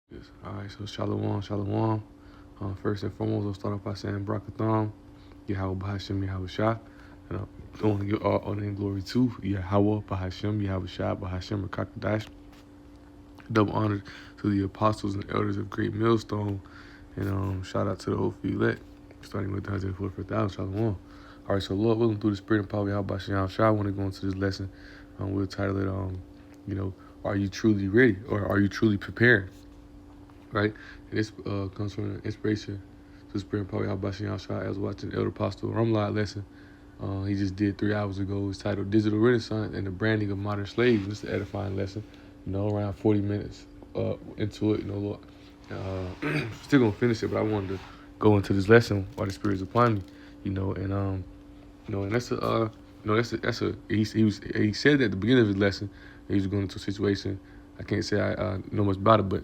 Yes. All right, so Shalom, Shalom. First and foremost, I'll start off by saying Brakatham, Yahweh Bahashim, Yahweh Shah. And I want to give all honor and glory to Yahweh Bahashim, Yahweh Shah, Bahashim, Rakakadash. Double honor to the apostles and elders of Great Millstone. And shout out to the Ophir elect, starting with the 144,000, Shalom. All right, so Lord willing, through the spirit and power of Yahweh Bahashim, Shah, I want to go into this lesson. We'll title it, are you truly ready or are you truly prepared? Right? And this comes from an inspiration to the spirit and power of Yahweh Shah. I was watching Elder Apostle Rumlad lesson. He just did 3 hours ago. It's titled Digital Renaissance and the Branding of Modern Slaves. It's an edifying lesson, around 40 minutes into it, Lord. Still gonna finish it, but I wanted to go into this lesson while the Spirit's upon me, and that's he said at the beginning of his lesson that he was going into a situation. I can't say I know much about it, but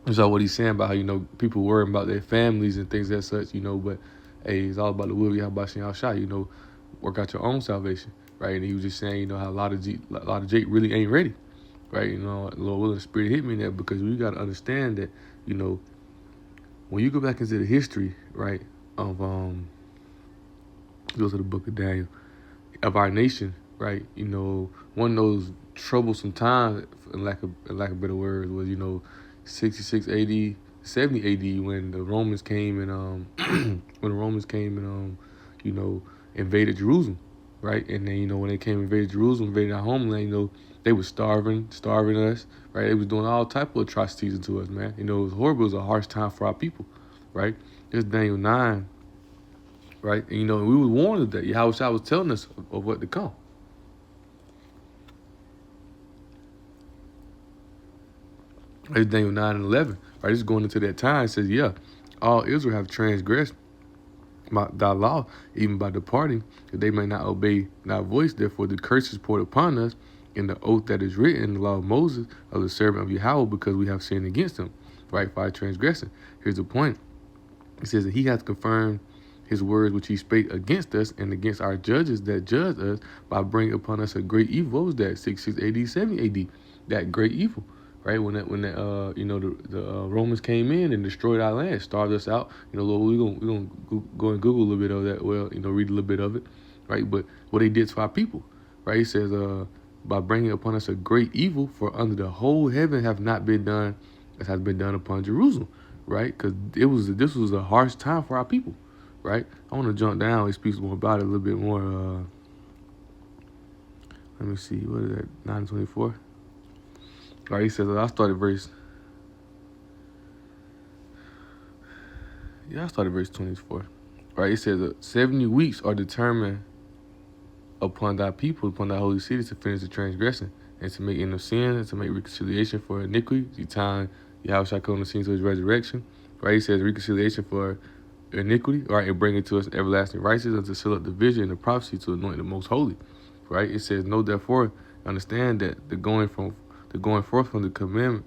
that's all what he's saying about how, people worrying about their families and things as such, but hey, it's all about the will of Yahweh Shem Shah, work out your own salvation, right? And he was just saying, how a lot of Jake really ain't ready, right? Lord willing, the Spirit hit me in that because we got to understand that, when you go back into the history, right, of go to the book of Daniel, of our nation, right, one of those troublesome times, in lack of better words, was 66 AD, 70 AD when the Romans came and invaded Jerusalem, right? And then when they came and invaded Jerusalem, invaded our homeland, they were starving us, right? They was doing all type of atrocities to us, man. It was horrible. It was a harsh time for our people, right? It's Daniel 9, right? And we were warned that Yahweh Shah was telling us of what to come. It's Daniel 9 and 11, right? It's going into that time. It says, all Israel have transgressed thy law, even by departing, that they may not obey thy voice. Therefore, the curse is poured upon us in the oath that is written in the law of Moses, of the servant of Yahweh, because we have sinned against him, right? By transgressing. Here's the point. It says that he hath confirmed his words which he spake against us and against our judges that judged us by bringing upon us a great evil. What was that? 66 AD, 70 AD. That great evil. Right, when the Romans came in and destroyed our land, starved us out. Lord, we're gonna go and Google a little bit of that. Well, read a little bit of it, right? But what they did to our people, right? He says, by bringing upon us a great evil, for under the whole heaven have not been done as has been done upon Jerusalem, right? Because this was a harsh time for our people, right? I want to jump down. He speaks more about it a little bit more. Let me see. What is that? 9:24. All right, he says, I started verse 24. All right, it says, 70 weeks are determined upon thy people, upon thy holy city, to finish the transgression, and to make end of sin, and to make reconciliation for iniquity. The time Yahweh shall come on the scene to his resurrection. Right, he says, reconciliation for iniquity, right, and bring it to us everlasting righteousness, and to seal up the vision and the prophecy, to anoint the most holy. Right, it says, know therefore, understand that the going forth from the commandment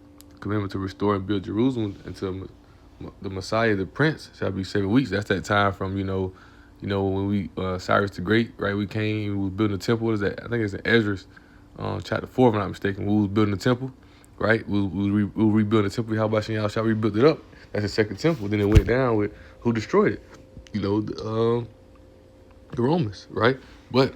to restore and build Jerusalem until the Messiah, the Prince, shall be 7 weeks. That's that time from when we Cyrus the Great, right? We came, we was building the temple. What is that? I think it's in Ezra, chapter 4, if I'm not mistaken. We was building the temple, right? We rebuild the temple. How about y'all? Shall rebuild it up? That's the second temple. Then it went down with who destroyed it? The Romans, right? But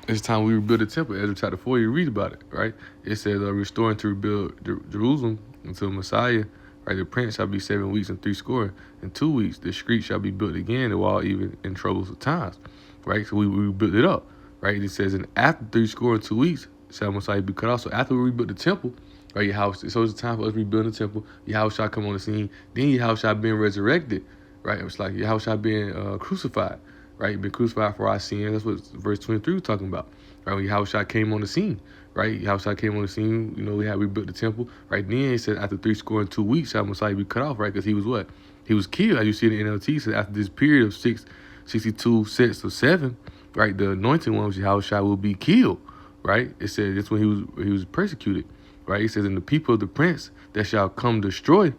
it's time we rebuild the temple. Ezra chapter 4, you read about it, right? It says, restoring to rebuild Jerusalem until Messiah, right? The Prince shall be 7 weeks and 60. In 2 weeks, the street shall be built again, the wall even in troublesome times, right? So we rebuilt it up, right? It says, and after 60 and 2 weeks, shall Messiah be cut off. So after we rebuilt the temple, right? So it's time for us rebuilding the temple. Yahweh shall come on the scene. Then Yahweh shall being resurrected, right? It was like Yahweh shall being crucified. Right, been crucified for our sins. That's what verse 23 was talking about. Right, when Yahweh came on the scene. Right, Yahweh came on the scene. We rebuilt the temple. Right, then it said after 62 weeks, shall Messiah be cut off. Right, because he was what? He was killed. As you see in the NLT, so after this period of 62 sets of 7, right, the anointed one, Yahweh will be killed. Right, it said that's when he was persecuted. Right, it says, and the people of the Prince that shall come destroy.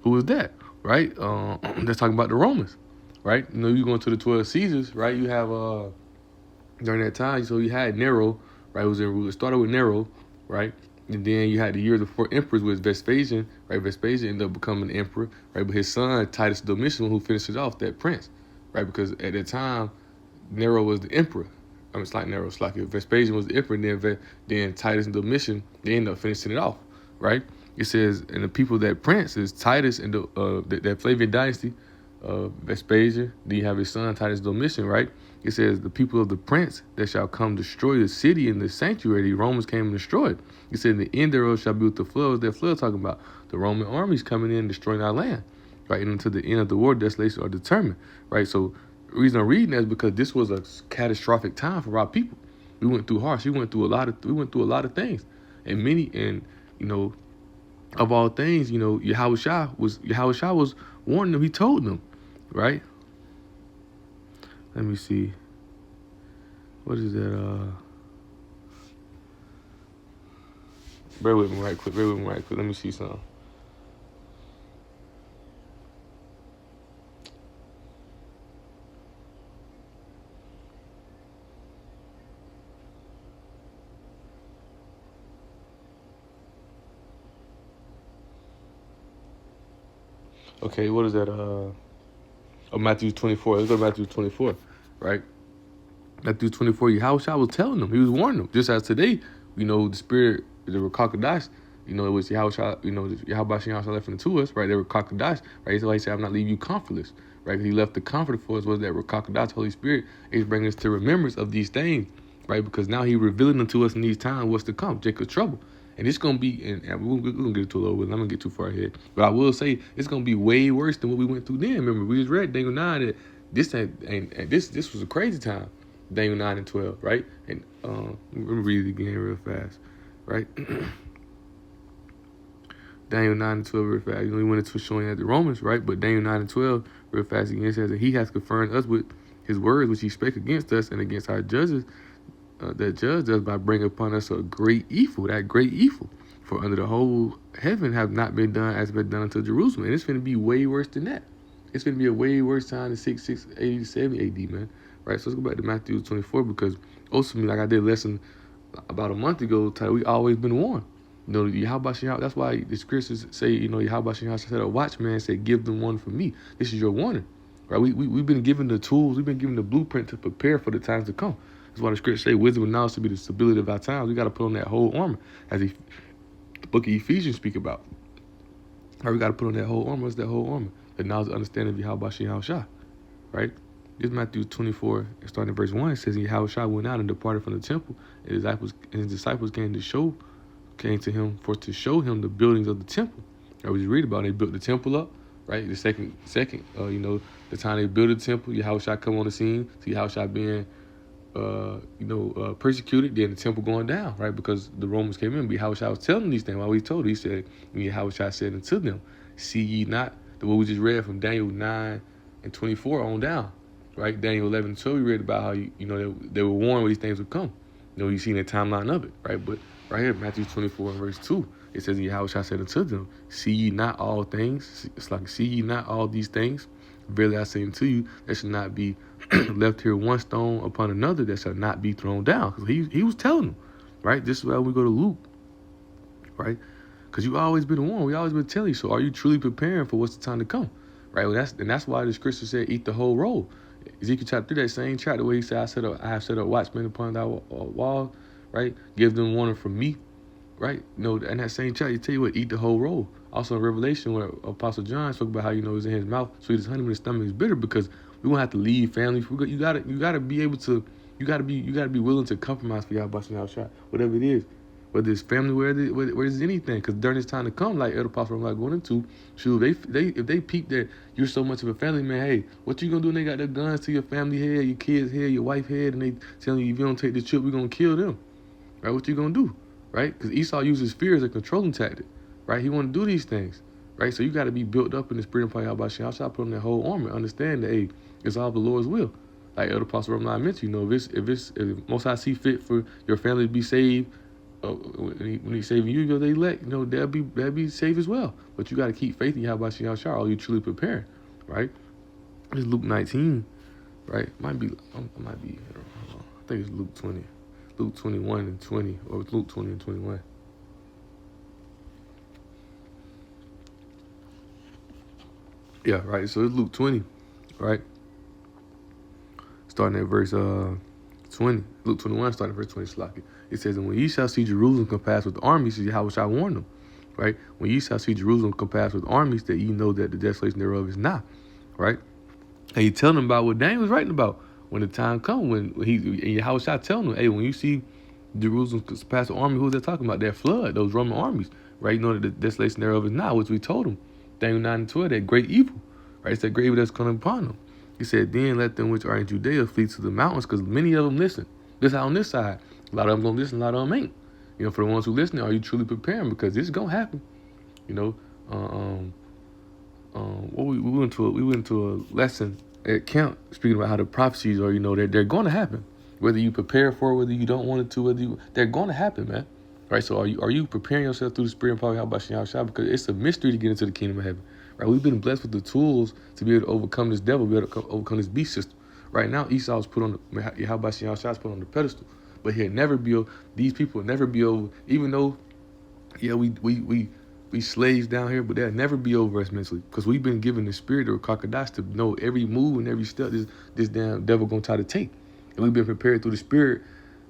Who is that? Right, that's talking about the Romans. Right, you going to the 12 Caesars, right? You have during that time, so you had Nero, right? It started with Nero, right? And then you had the year of the four emperors with Vespasian, right? Vespasian ended up becoming the emperor, right? But his son, Titus Domitian, who finishes off that prince, right? Because at that time, Nero was the emperor. I mean, it's like Nero, it's like Vespasian was the emperor, and then Titus and Domitian, they end up finishing it off, right? It says, and the people that prince is Titus and that Flavian dynasty, Vespasian. Then you have his son Titus Domitian, right? It says the people of the prince that shall come destroy the city and the sanctuary. The Romans came and destroyed. It said the end thereof shall be with the flood. That flood talking about the Roman armies coming in and destroying our land, right? And until the end of the war, desolation are determined, right? So the reason I'm reading that is because this was a catastrophic time for our people. We went through harsh. We went through a lot of things, and you know, of all things, Yahushua was warning them. He told them, right? Let me see. What is that? Bear with me right quick. Let me see something. Okay, what is that? Matthew 24. Let's go to Matthew 24, right? Matthew 24, Yahushua was telling them. He was warning them. Just as today, the spirit, the Rakakadash, it was Yahushua, Yahushua left into us, right? They were Rakakadash, right? That's why he said, I'm not leaving you comfortless, right? Because he left the comforter for us, was that Rakakadash, Holy Spirit. He's bringing us to remembrance of these things, right? Because now he revealing unto us in these times what's to come, Jacob's trouble. And it's going to be, and we're going to get into a little bit, I'm going to get too far ahead. But I will say, it's going to be way worse than what we went through then. Remember, we just read Daniel 9 that this was a crazy time. Daniel 9 and 12, right? And let me read it again real fast, right? Daniel 9 and 12 real fast. He went into showing at the Romans, right? But Daniel 9 and 12 real fast again says that he has confirmed us with his words, which he spake against us and against our judges, that judged us by bringing upon us a great evil, that great evil. For under the whole heaven have not been done as been done unto Jerusalem. And it's going to be way worse than that. It's going to be a way worse time than 680 AD, man. Right, so let's go back to Matthew 24 because ultimately, like I did a lesson about a month ago, we always been warned. Yahweh, that's why the scriptures say, Yahweh said a watchman said, give them one for me. This is your warning, right? We've been given the tools, we've been given the blueprint to prepare for the times to come. That's why the scriptures say wisdom and knowledge to be the stability of our times. We got to put on that whole armor, as the book of Ephesians speak about. Right, we got to put on that whole armor. What's that whole armor? The knowledge and understanding of Yahweh, right? This Matthew 24, starting in verse 1, it says, Yahushua went out and departed from the temple, and his disciples came to him to show him the buildings of the temple. Right, we just read about it. They built the temple up, right? The second, the time they built the temple, Yahushua come on the scene, see Yahushua being, persecuted, then the temple going down, right? Because the Romans came in, but Yahushua was telling them these things. While he told, he said, Yahushua said unto them, see ye not, what we just read from Daniel 9 and 24 on down. Right, Daniel 11 and 12, we read about how they were warned when these things would come. You see the timeline of it, right? But right here, Matthew 24 and verse 2, it says, Yahushua said unto them, see ye not all things? It's like, see ye not all these things? Verily I say unto you, there shall not be left here one stone upon another that shall not be thrown down. Because he was telling them, right? This is why we go to Luke, right? Because you always been warned. We always been telling you. So are you truly preparing for what's the time to come, right? Well, that's why the scripture said, eat the whole roll. Ezekiel chapter 3, that same chapter where he said, I have set up watchmen upon thy wall, right? Give them warning from me, right? In that same chapter, you tell you what, eat the whole roll. Also in Revelation, where Apostle John spoke about how it's in his mouth sweet as honey, but his stomach is bitter, because we won't have to leave family. You gotta be able to, you gotta be willing to compromise for Yahweh, whatever it is. Whether it's family, whether it's anything, because during this time to come, like Elder Apostle I'm not going into, if they peep that you're so much of a family man, hey, what you gonna do when they got their guns to your family head, your kids head, your wife head, and they telling you if you don't take this trip, we're gonna kill them, right? What you gonna do, right? Because Esau uses fear as a controlling tactic, right? He want to do these things, right? So you got to be built up in the spirit of Yahweh. I shall put on that whole armor, understand that, hey, it's all the Lord's will. Like Elder Apostle Ramlan mentioned, if Most High see fit for your family to be saved. When he's saving you, they elect, they'll be safe as well. But you got to keep faith in Yahweh Shah. Are you truly prepared, right? It's Luke 19, right? I think it's Luke 20, Luke 21 and 20, or Luke 20 and 21. Yeah, right. So it's Luke 20, right? Starting at verse 20. Luke 21, starting at verse 20, Slaki. It says, and when ye shall see Jerusalem compassed with armies, how shall I warn them? Right? When ye shall see Jerusalem compassed with armies, that ye know that the desolation thereof is nigh. Right? And he telling them about what Daniel was writing about. When the time comes, when he and Yahushua telling them, hey, when you see Jerusalem compassed with army, who's that talking about? That flood, those Roman armies. Right? You know that the desolation thereof is nigh, which we told them. Daniel 9 and 12, that great evil. Right? It's that great evil that's coming upon them. He said, then let them which are in Judea flee to the mountains, because many of them listen. This out on this side. A lot of them gonna listen, a lot of them ain't. You know, for the ones who listen, are you truly preparing? Because this is gonna happen. You know, we went to a lesson at camp speaking about how the prophecies are. You know, they're going to happen. Whether you prepare for it, whether you don't want it to, they're going to happen, man. Right. So are you preparing yourself through the Spirit and power of Yahweh? Because it's a mystery to get into the kingdom of heaven. Right. We've been blessed with the tools to be able to overcome this devil, be able to overcome this beast system. Right now, Esau's put on the Yahweh is put on the pedestal, but he'll never be over. These people will never be over. Even though, yeah, we slaves down here, but they'll never be over us mentally, because we've been given the spirit of crocodiles to know every move and every step this damn devil gonna try to take, and we've been prepared through the spirit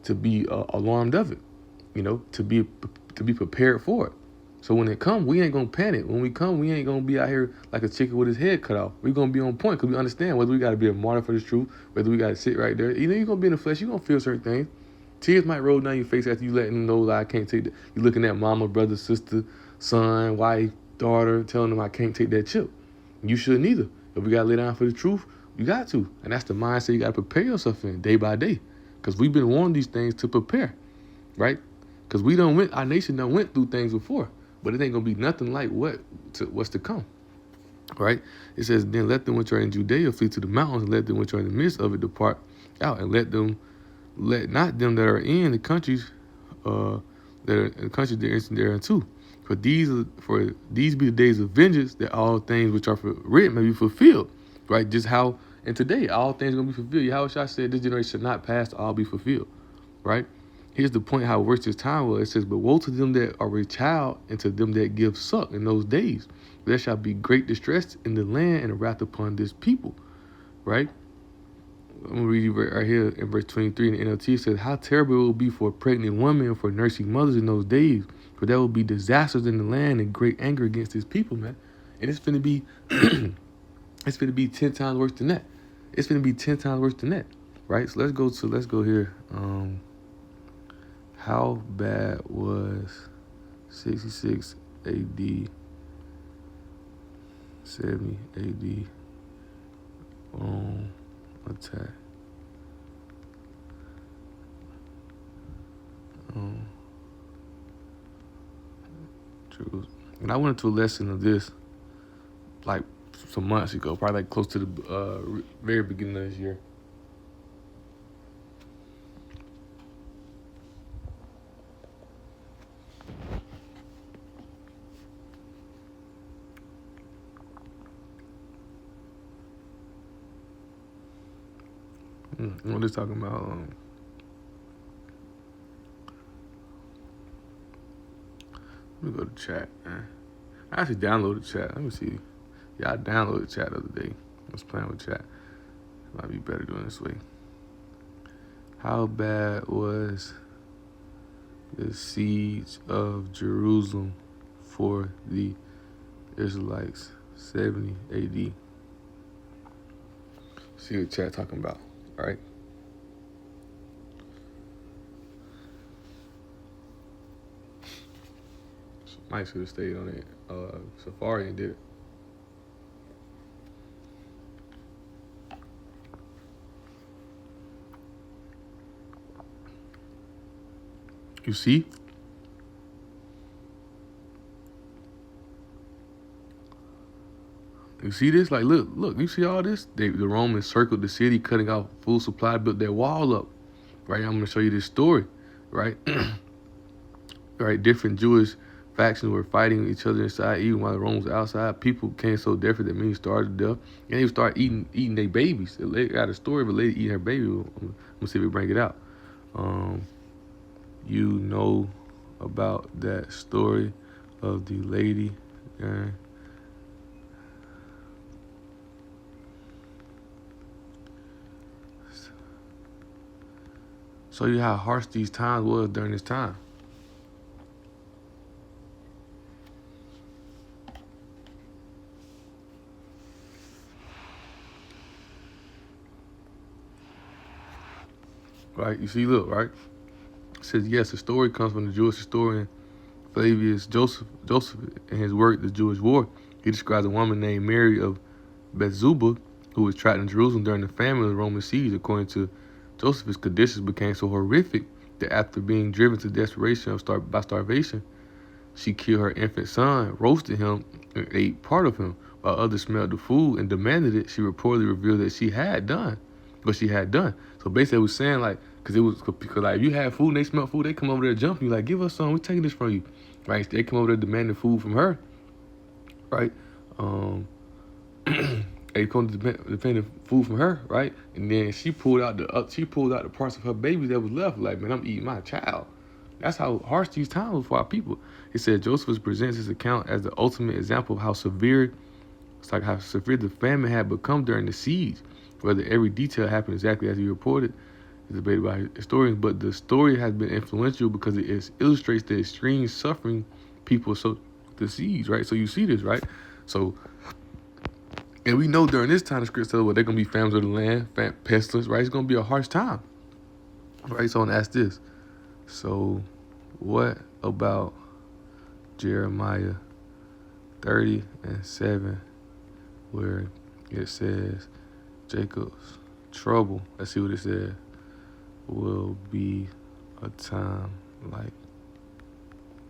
to be alarmed of it, you know, to be prepared for it. So when it come, we ain't gonna panic. When we come, we ain't gonna be out here like a chicken with his head cut off. We're gonna be on point, because we understand whether we gotta be a martyr for this truth, whether we gotta sit right there. You know, you're gonna be in the flesh, you're gonna feel certain things. Tears might roll down your face after you letting them know that I can't take that. You looking at mama, brother, sister, son, wife, daughter, telling them I can't take that chip. You shouldn't either. If we gotta lay down for the truth, you got to. And that's the mindset you gotta prepare yourself in day by day. Because we've been warned these things to prepare, right? Because our nation done went through things before, but it ain't gonna be nothing like what's to come. Right? It says, then let them which are in Judea flee to the mountains, and let them which are in the midst of it depart out, and let not them that are in the countries that are in the countries therein too. For these be the days of vengeance, that all things which are written may be fulfilled. Right? Just how and today all things are gonna be fulfilled. Yahushua said this generation should not pass to all be fulfilled. Right? Here's the point how worse this time was. It says, but woe to them that are with child, and to them that give suck in those days. There shall be great distress in the land, and a wrath upon this people. Right? I'm going to read you right here in verse 23 in the NLT. It says, how terrible it will be for a pregnant woman and for nursing mothers in those days. For there will be disasters in the land and great anger against his people, man. And it's going to be, it's going to be 10 times worse than that. It's going to be 10 times worse than that, right? So let's go here. How bad was 66 AD, 70 AD attack? Jerusalem. And I went to a lesson of this like some months ago, probably like close to the very beginning of this year. What is talking about? Let me go to chat, man. I actually downloaded chat. Let me see. Yeah, I downloaded chat the other day. I was playing with chat. Might be better doing this way. How bad was the siege of Jerusalem for the Israelites? 70 AD. See what chat talking about, all right? Might should have stayed on it. Safari and did it. You see? You see this? Like, look, you see all this? The Romans circled the city, cutting off food supply, built their wall up. Right? I'm going to show you this story. Right? Right? Different Jewish factions were fighting each other inside, even while the Romans were outside. People became so desperate that many starved to death. And they started eating their babies. They got a story of a lady eating her baby. I'm going to see if we bring it out. You know about that story of the lady Show you how harsh these times was during this time. Right? You see, look, right? It says, yes, the story comes from the Jewish historian Flavius Joseph. In his work, The Jewish War, he describes a woman named Mary of Bethzubah who was trapped in Jerusalem during the famine of the Roman siege. According to Josephus, conditions became so horrific that after being driven to desperation by starvation, she killed her infant son, roasted him, and ate part of him. While others smelled the food and demanded it, she reportedly revealed that she had done what she had done. So basically, it was saying like, because like if you had food and they smelled food, they come over there jumping you like, give us some, we're taking this from you, right? They come over there demanding food from her, right? They come to depending food from her, right? And then she pulled out the parts of her baby that was left. Like, man, I'm eating my child. That's how harsh these times were for our people. He said Josephus presents his account as the ultimate example of how severe the famine had become during the siege. Whether every detail happened exactly as he reported is debated by historians, but the story has been influential because it illustrates the extreme suffering people the siege, right? So you see this, right? So, and we know during this time the script says, well, they're going to be famines of the land, pestilence, right? It's going to be a harsh time, right? So I want to ask this. So what about Jeremiah 30:7, where it says Jacob's trouble, let's see what it says, will be a time like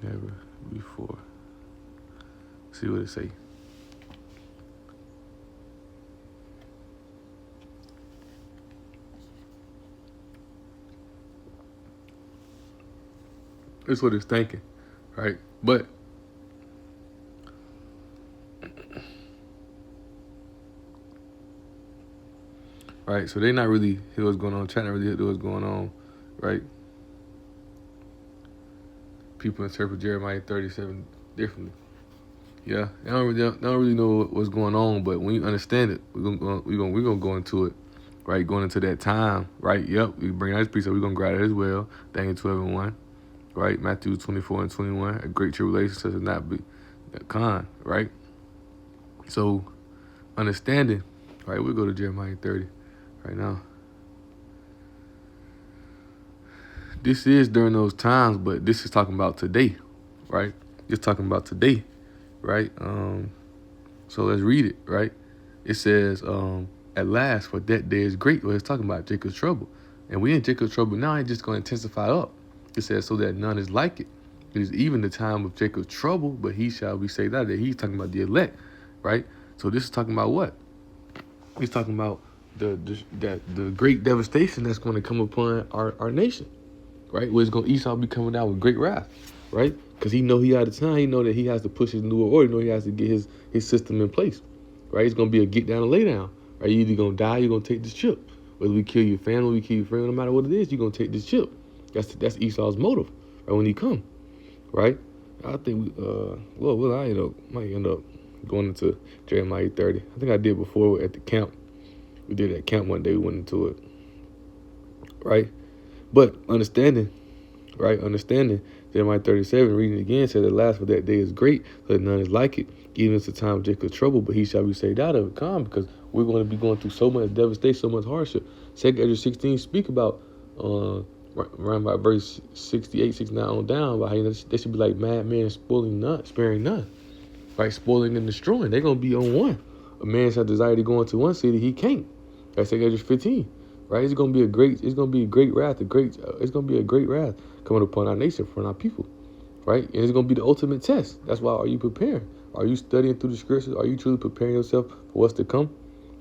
never before. See what it say. That's what it's thinking, right? But right, so they not really hear what's going on. Chat not really hear what's going on, right? People interpret Jeremiah 37 differently. Yeah, they don't really know what's going on, but when you understand it, we're gonna go into it, right? Going into that time, right? Yep, we bring that piece up. We're gonna grab it as well. Daniel 12:1, right? Matthew 24:21. A great tribulation such as not be con, right? So understanding, right? We'll go to Jeremiah 30 right now. This is during those times, but this is talking about today, right? It's talking about today, right? So let's read it, right? It says, at last, for that day is great. Well, it's talking about Jacob's trouble. And we in Jacob's trouble now, it's just going to intensify up. It says, so that none is like it. It is even the time of Jacob's trouble, but he shall be saved out of it. He's talking about the elect, right? So this is talking about what? He's talking about the great devastation that's going to come upon our nation, right? Where Esau be coming out with great wrath, right? Because he out of time. He know that he has to push his new order. He know he has to get his system in place, right? It's going to be a get down and lay down, right? You're either going to die, you're going to take this chip. Whether we kill your family, we kill your friend, no matter what it is, you're going to take this chip. That's Esau's motive, right? When he come, right? I think might end up going into Jeremiah 30. I think I did before at the camp. We did it at camp one day. We went into it, right? But understanding Jeremiah 37, reading it again, said, at last for that day is great, so that none is like it. Even it's the time of Jacob's trouble, but he shall be saved out of it. Calm, because we're going to be going through so much devastation, so much hardship. 2 Ezra 16 speak about, around by verse 68, 69 on down, about how they should be like madmen, sparing none, right? Spoiling and destroying. They're going to be on one. A man shall desire to go into one city, he can't. That's 2 Ezra 15. Right, it's gonna be a great wrath. It's gonna be a great wrath coming upon our nation, upon our people, right? And it's gonna be the ultimate test. That's why, are you preparing? Are you studying through the scriptures? Are you truly preparing yourself for what's to come?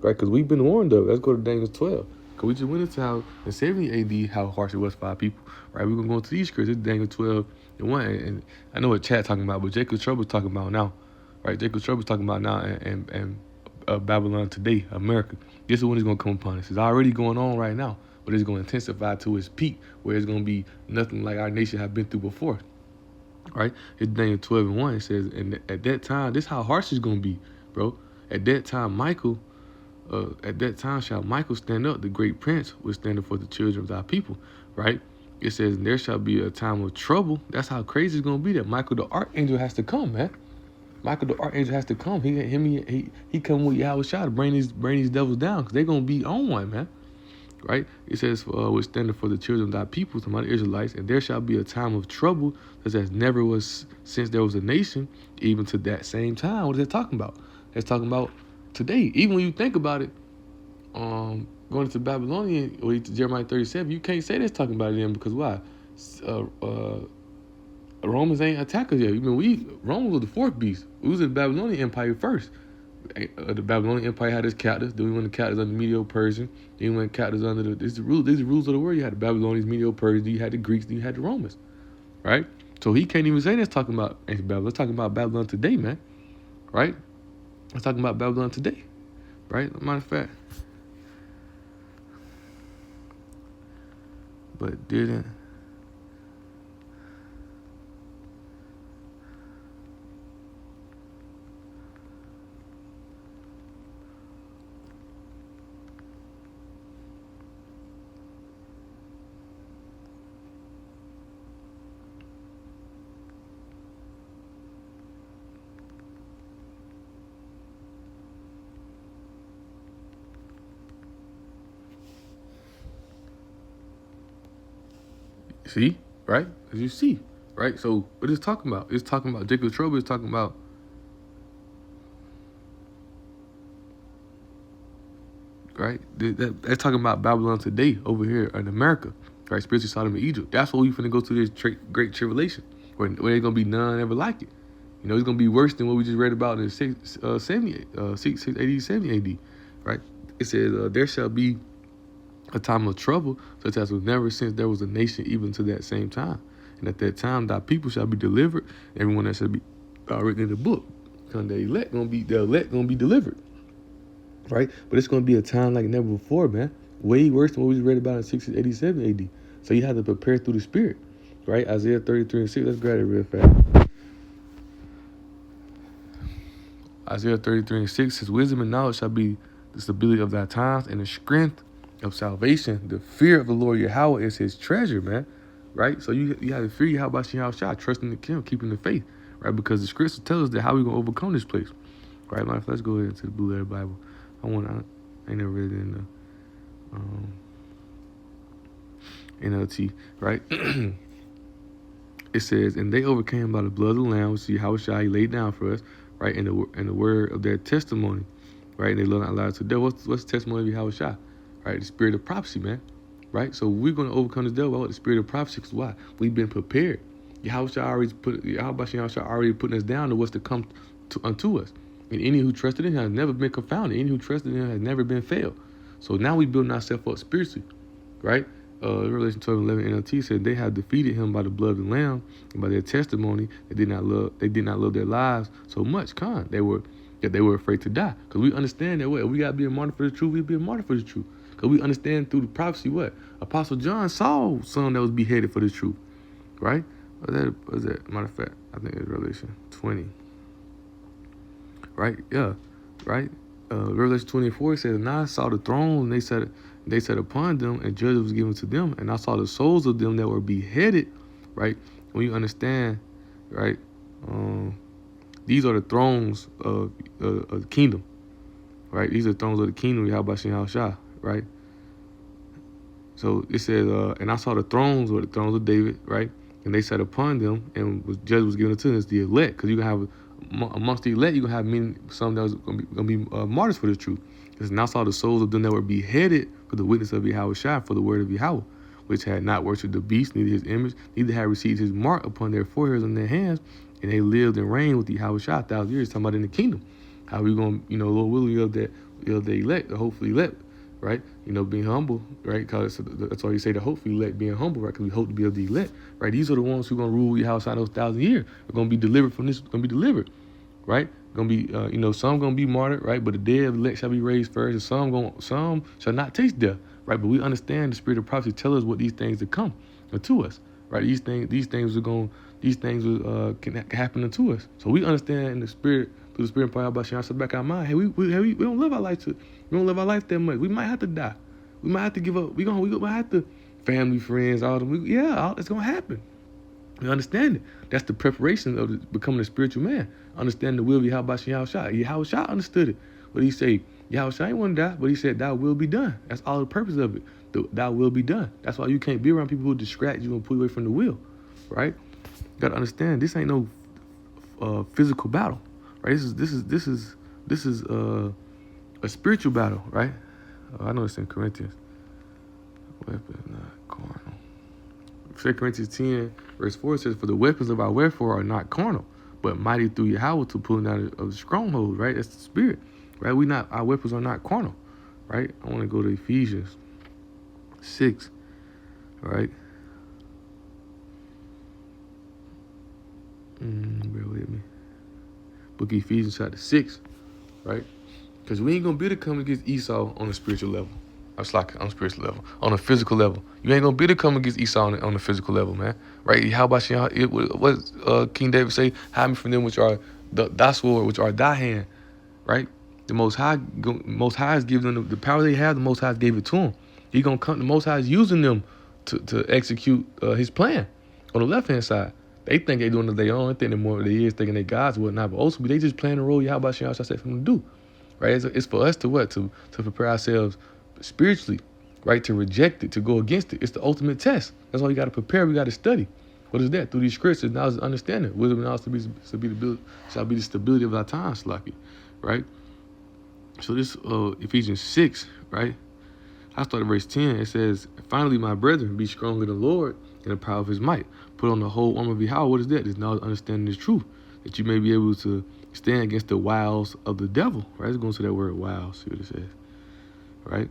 Right, because we've been warned of. Let's go to Daniel 12. Because we just went into how in 70 AD how harsh it was for our people. Right, we're gonna go into these scriptures. Daniel 12:1, and I know what Chad talking about, but Jacob's trouble is talking about now, right? Jacob's trouble is talking about now, and Babylon today, America. This is when it's going to come upon us. It's already going on right now, but it's going to intensify to its peak, where it's going to be nothing like our nation have been through before, right? It's Daniel 12:1. It says, and at that time, this is how harsh it's going to be, bro. At that time, shall Michael stand up, the great prince, was standing for the children of thy people, right? It says, there shall be a time of trouble. That's how crazy it's going to be that Michael the Archangel has to come, man. Michael the Archangel has to come. He come with Yahweh Shah to bring these devils down, because they're going to be on one, man. Right? It says, we're standing for the children of thy people, to my Israelites, and there shall be a time of trouble, as never was since there was a nation, even to that same time. What is that talking about? That's talking about today. Even when you think about it, going to Babylonian, or to Jeremiah 37, you can't say that's talking about them, because why? Romans ain't attacked us yet. Rome was the fourth beast. We was in the Babylonian Empire first. The Babylonian Empire had its captives. Then we went to captives under Medo-Persian. Then we went captives under these are the rules of the world. You had the Babylonians, Medo-Persian. You had the Greeks. Then you had the Romans, right? So he can't even say that's talking about ancient Babylon. Let's talk about Babylon today, man. Right? Let's talk about Babylon today, right? Matter of fact, but didn't. See, right? As you see, right? So what is it talking about? It's talking about Jacob's trouble. It's talking about, right? That's talking about Babylon today over here in America, right? Spiritually Sodom and Egypt. That's what we finna go through this great tribulation, where there's gonna be none ever like it. You know, it's gonna be worse than what we just read about in 680 AD, right? It says, there shall be a time of trouble, such as was never since there was a nation, even to that same time. And at that time, thy people shall be delivered. Everyone that shall be written in the book. Because the elect gonna be delivered, right? But it's gonna be a time like never before, man. Way worse than what we just read about in 687 AD. So you have to prepare through the Spirit, right? Isaiah 33:6. Let's grab it real fast. Isaiah 33:6 says, wisdom and knowledge shall be the stability of thy times, and the strength of salvation. The fear of the Lord Yahweh is his treasure, man. Right? So you have to fear Yahweh Shah, trusting the King, keeping the faith, right? Because the scripture tells us that how we gonna overcome this place. Right, life. Let's go ahead to the Blue Letter Bible. I ain't never read it in the NLT, right? It says, and they overcame by the blood of the Lamb, which Yahweh Shah he laid down for us, right? In the word of their testimony, right? And they love not allowed to death. What's the testimony of Yahweh Shah? Right, the spirit of prophecy, man. Right, so we're going to overcome this devil with the spirit of prophecy. Because why? We've been prepared. Yahweh already putting us down to what's to come unto us. And any who trusted in him has never been confounded. Any who trusted in him has never been failed. So now we building ourselves up spiritually, right? Revelation 12:11 NLT said they have defeated him by the blood of the Lamb and by their testimony. They did not love their lives so much. They were afraid to die. Because we understand that we got to be a martyr for the truth. We be a martyr for the truth. Because we understand through the prophecy what? Apostle John saw someone that was beheaded for the truth. Right? Was that? Matter of fact, I think it's Revelation 20. Right? Yeah. Right? Revelation 24 says, and I saw the throne, and they sat upon them, and judgment was given to them. And I saw the souls of them that were beheaded. Right? When you understand, right? These are the thrones of the kingdom. Right? These are the thrones of the kingdom, Yahweh Shah. Right? So it says, and I saw the thrones, or the thrones of David, right? And they sat upon them, and judgment was given to them as the elect. Because you can have, amongst the elect, you can have some that was going to be martyrs for the truth. Because now I saw the souls of them that were beheaded for the witness of Yahweh Shah, for the word of Yahweh, which had not worshipped the beast, neither his image, neither had received his mark upon their foreheads and their hands. And they lived and reigned with Yahweh Shah 1,000 years, talking about in the kingdom. How we going to, Lord willing, of the elect, the hopefully elect. Right, being humble, right? Because that's why you say the hopefully elect, being humble, right? Because we hope to be of the elect, right? These are the ones who are gonna rule your house out those 1,000 years. Are gonna be delivered from this. Gonna be delivered, right? Gonna be, some gonna be martyred, right? But the dead of the elect shall be raised first, and some shall not taste death, right? But we understand the spirit of prophecy tell us what these things to come to us, right? These things will can happen unto us. So we understand in the spirit. Through the spirit of power, back our mind. Hey, we don't live our life we don't live our life that much. We might have to die. We might have to give up. We might have to family, friends, all them. It's gonna happen. You understand it? That's the preparation of becoming a spiritual man. Understand the will of Yahweh Shai. Yahweh Shai understood it. What did he say? Yahweh Shai ain't want to die, but he said, "Thy will be done." That's all the purpose of it. Thy will be done. That's why you can't be around people who distract you and pull you away from the will, right? You gotta understand this ain't no physical battle, right? This is a spiritual battle, right? I know it's in Corinthians. Weapons not carnal. 2 Corinthians 10, verse 4 says, "For the weapons of our warfare are not carnal, but mighty through Yahweh to pulling out of the strongholds," right? That's the spirit, right? Our weapons are not carnal, right? I want to go to Ephesians 6, right? Bear with me. Book of Ephesians chapter 6, right? Because we ain't going to be able to come against Esau on a spiritual level. I'm like on a spiritual level. On a physical level. You ain't going to be able to come against Esau on the physical level, man. Right? How about you? What King David say? Hide me from them which are thy sword, which are thy hand. Right? The Most High has given them the power they have. The Most High gave it to them. He going to come. The Most High is using them to execute his plan on the left-hand side. They think they're doing it their own. They think they're more of they is thinking they God's whatnot. But ultimately, they just playing the role Yahweh Shai said for them to do. Right? It's for us to what? To prepare ourselves spiritually, right? To reject it, to go against it. It's the ultimate test. That's why we got to prepare. We got to study. What is that? Through these scriptures, now is understanding. Wisdom and knowledge shall be the stability of our time, Slaki, right? So this Ephesians 6, right? I started verse 10. It says, "Finally, my brethren, be strong in the Lord and the power of his might. Put on the whole armor of Yahweh." What is that? It's now understanding this truth, that you may be able to stand against the wiles of the devil. Right? Let's go into that word wiles. See what it says. Right?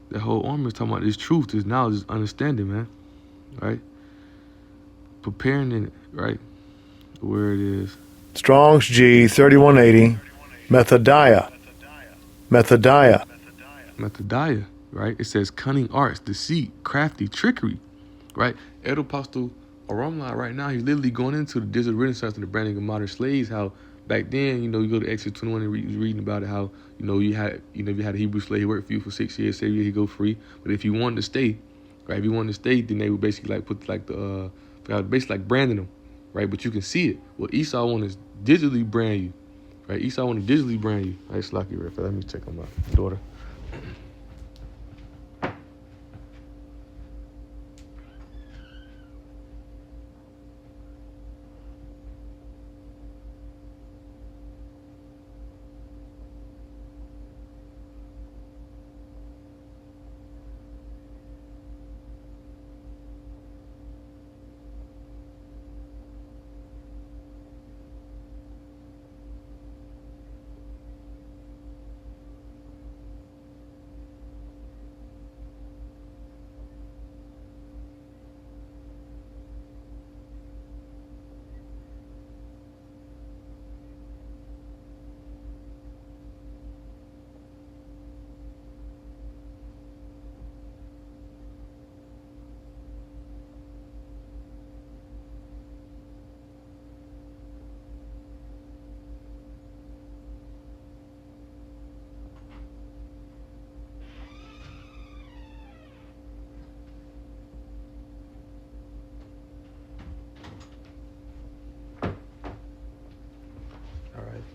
The whole armor is talking about this truth, this knowledge, this understanding, man. Right? Preparing in it, right? Where it is. Strong's G 3180. Methodiah. Methodiah, right? It says cunning arts, deceit, crafty, trickery, right? Ed Apostle Aromla right now, he's literally going into the digital Renaissance and the branding of modern slaves. How back then, you go to Exodus 21 and reading about it, how, you had a Hebrew slave, he worked for you for 6 years, 7 years, he go free. But if you wanted to stay, right? If you wanted to stay, then they would basically like put like basically like branding them, right? But you can see it. Well, Esau want to digitally brand you, right? Esau want to digitally brand you. Right, Slocky, right? Let me check on my daughter.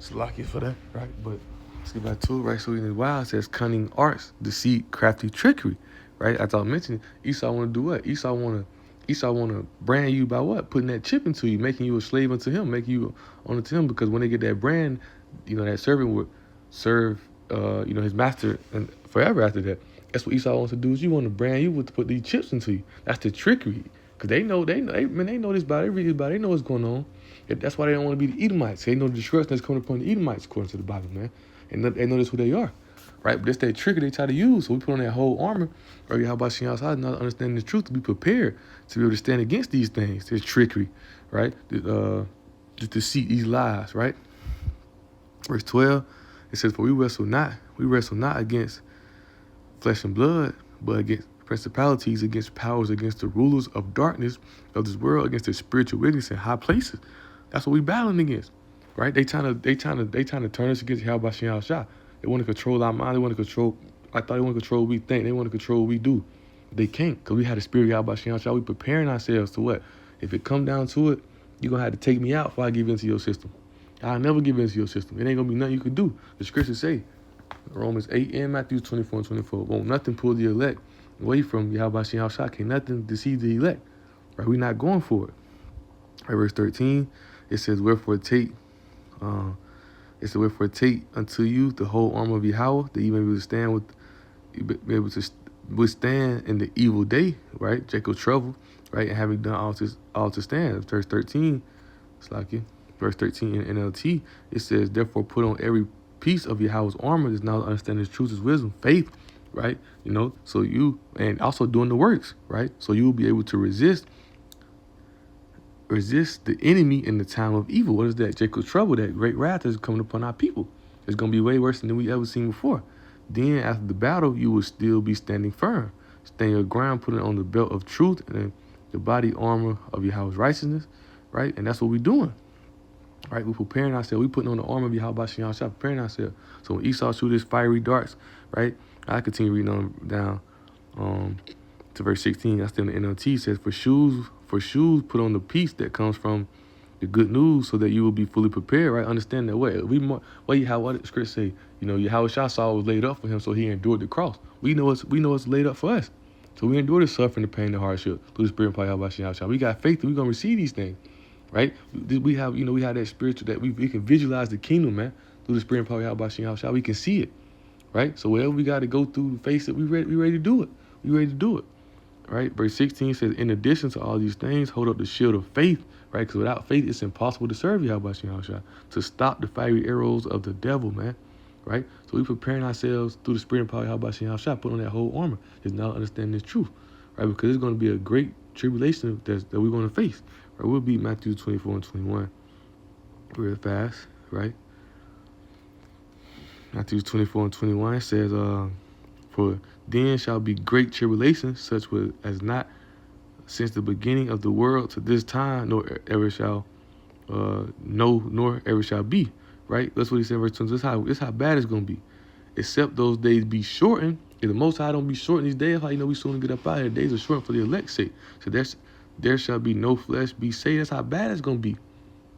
Salaki for that, right? But let's get back to it, right? So in the wild, it says cunning arts, deceit, crafty, trickery, right? As I mentioned, Esau want to do what? Esau want to brand you by what? Putting that chip into you, making you a slave unto him, making you unto him. Because when they get that brand, that servant would serve, his master and forever after that. That's what Esau wants to do. Is you want to brand you with to put these chips into you. That's the trickery. Because they know this about it. They read this about it. They know what's going on. That's why they don't want to be the Edomites. They know the destruction that's coming upon the Edomites, according to the Bible, man. And they know that's who they are, right? But that's that trigger they try to use. So we put on that whole armor, or how about Shin outside, not understanding the truth, to be prepared to be able to stand against these things, this trickery, right? Just deceit, these lies, right? Verse 12, it says, "For we wrestle not against flesh and blood, but against principalities, against powers, against the rulers of darkness of this world, against the spiritual wickedness in high places." That's what we battling against, right? They trying to turn us against Yahweh Shai. They want to control our mind. They want to control I thought they want to control what we think. They want to control what we do. They can't, because we had the spirit of Yahweh Shem Yahshua. We preparing ourselves to what? If it come down to it, you're going to have to take me out before I give into your system. I'll never give into your system. It ain't going to be nothing you can do. The scriptures say, Romans 8 and Matthew 24 and 24, won't nothing pull the elect away from Yahweh Shem Yahshua. Can't nothing deceive the elect. Right? We're not going for it. Right, verse 13, it says, wherefore take unto you the whole armor of Yahweh, that you may be able to withstand in the evil day, right? Jacob trouble, right? And having done all to stand. Verse 13, it's like it. Verse 13 in NLT, it says, therefore put on every piece of Yahweh's armor that's now understanding his truth, his wisdom, faith, right? So you, and also doing the works, right? So you will be able to resist the enemy in the time of evil. What is that? Jacob's trouble, that great wrath is coming upon our people. It's going to be way worse than we ever seen before. Then after the battle, you will still be standing firm. Stand your ground, putting on the belt of truth and the body armor of Yahweh's righteousness, right? And that's what we're doing, right? We're preparing ourselves. We're putting on the armor of Yahweh Shem Yahshua, preparing ourselves. So when Esau shoot his fiery darts, right? I continue reading on down to verse 16. That's in the NLT. It says, for shoes, put on the peace that comes from the good news, so that you will be fully prepared, right? Understand that way. What the script say? Yahweh Saul was laid up for him, so he endured the cross. We know it's laid up for us. So we endure the suffering, the pain, the hardship through the spirit of Yahweh Shem Yahshua. We got faith that we're gonna receive these things, right? We have that spiritual, that we can visualize the kingdom, man, through the spirit of Yahweh Shem Yahshua. We can see it, right? So whatever we got to go through to face it, we ready to do it. We ready to do it. Right, verse 16 says, in addition to all these things, hold up the shield of faith, right? Because without faith, it's impossible to serve Yahweh Shem Yahshua, to stop the fiery arrows of the devil, man, right? So we're preparing ourselves through the spirit and power of Yahweh Shem Yahshua, put on that whole armor, is now understanding this truth, right? Because it's going to be a great tribulation that we're going to face, right? We'll be Matthew 24 and 21 real fast, right? Matthew 24 and 21 says, for then shall be great tribulation, such as not since the beginning of the world to this time, nor ever shall nor ever shall be. Right? That's what he said in verse 20. This how bad it's gonna be. Except those days be shortened. If the Most High don't be shortened these days, how we soon get up out of here? Days are shortened for the elect's sake. So there shall be no flesh be saved. That's how bad it's gonna be.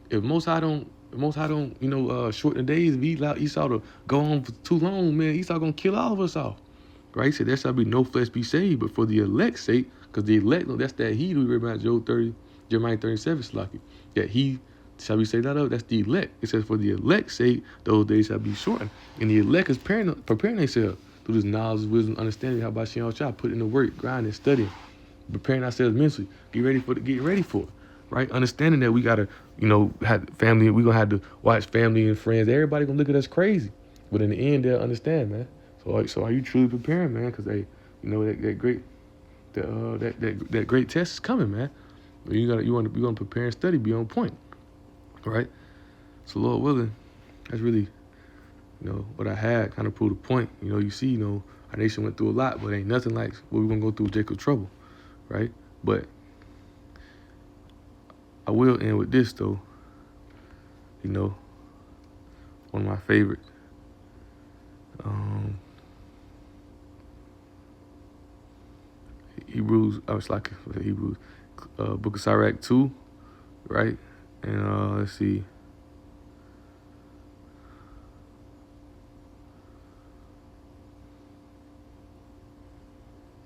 If Most High don't shorten the days, if he allow Esau to go on for too long, man, Esau gonna kill all of us off. Right? He said, there shall be no flesh be saved, but for the elect's sake, because the elect, that's that he we read about Jeremiah 37, Slaki, that he shall be saved out of, that's the elect. It says, for the elect's sake, those days shall be shortened. And the elect is preparing themselves through this knowledge, wisdom, understanding, how about Shem Yahshua, put in the work, grinding, studying, preparing ourselves mentally, get ready for it, right? Understanding that we gotta, have family, we're gonna have to watch family and friends. Everybody gonna look at us crazy, but in the end, they'll understand, man. So are you truly preparing, man? Because that great test is coming, man. You want to prepare and study, be on point, right? So Lord willing, that's really, what I had kind of proved a point. You see, our nation went through a lot, but ain't nothing like what we're gonna go through with Jacob's trouble, right? But I will end with this though. One of my favorite. Hebrews, Book of Sirach 2, right? And let's see.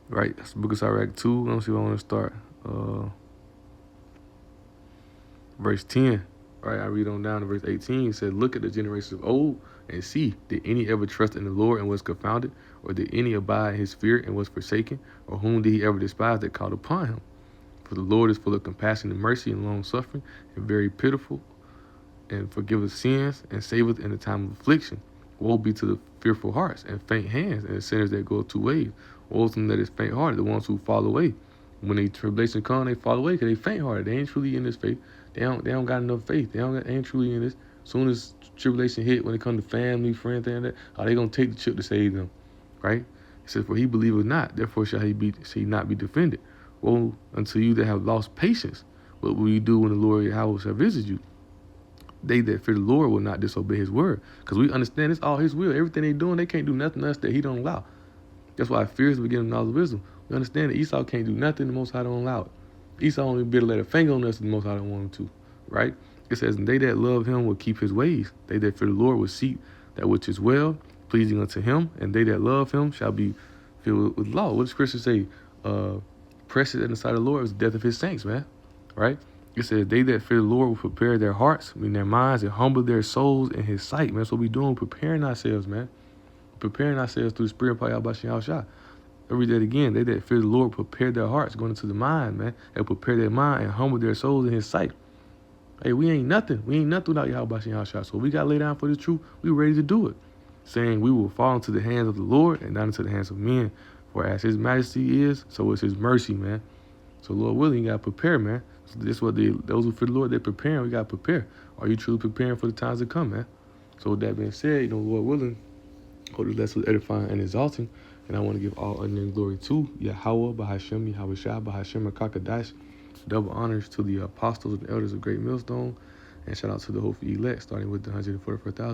Right, that's the Book of Sirach 2. Let's see where I want to start. Verse 10, right? I read on down to verse 18. It said, look at the generations of old and see, did any ever trust in the Lord and was confounded? Or did any abide in his fear and was forsaken? Or whom did he ever despise that called upon him? For the Lord is full of compassion and mercy and long suffering, and very pitiful, and forgiveth sins, and saveth in the time of affliction. Woe be to the fearful hearts and faint hands, and the sinners that go 2 ways. Woe to them that is faint hearted, the ones who fall away. When the tribulation comes, they fall away because they faint hearted. They ain't truly in this faith. They don't got enough faith. They ain't truly in this. Soon as tribulation hit, when it comes to family, friends, and that, are they gonna take the chip to save them? Right? It says, for he believeth not, therefore shall he not be defended. Woe unto you that have lost patience. What will you do when the Lord Yahweh shall visit you? They that fear the Lord will not disobey his word. Because we understand it's all his will. Everything they doing, they can't do nothing else that he don't allow. That's why fear is the beginning of knowledge of wisdom. We understand that Esau can't do nothing, the Most High don't allow it. Esau only be able to let a finger on us, the Most High don't want him to, right? It says, and they that love him will keep his ways. They that fear the Lord will seek that which is well, pleasing unto him, and they that love him shall be filled with law. What does Scripture say? Precious in the sight of the Lord is the death of his saints, man, right? It says, they that fear the Lord will prepare their hearts, their minds, and humble their souls in his sight, man. That's what we doing, preparing ourselves, man. Preparing ourselves through the Spirit of Power Yahweh Shah. I read that again. They that fear the Lord prepare their hearts, going into the mind, man. They prepare their mind and humble their souls in his sight. Hey, we ain't nothing. We ain't nothing without Yahweh Shah. So we got to lay down for the truth. We ready to do it. Saying we will fall into the hands of the Lord and not into the hands of men. For as his majesty is, so is his mercy, man. So Lord willing, you got to prepare, man. So this is what those who fear the Lord, they're preparing. We got to prepare. Are you truly preparing for the times to come, man? So with that being said, Lord willing, hope this lesson was edifying and exalting. And I want to give all honor and glory to Yahweh, Bahashem, Yahweh Shah, Bahashem, Kakadash. Double honors to the apostles and elders of Great Millstone. And shout out to the hopeful elect, starting with the 144,000.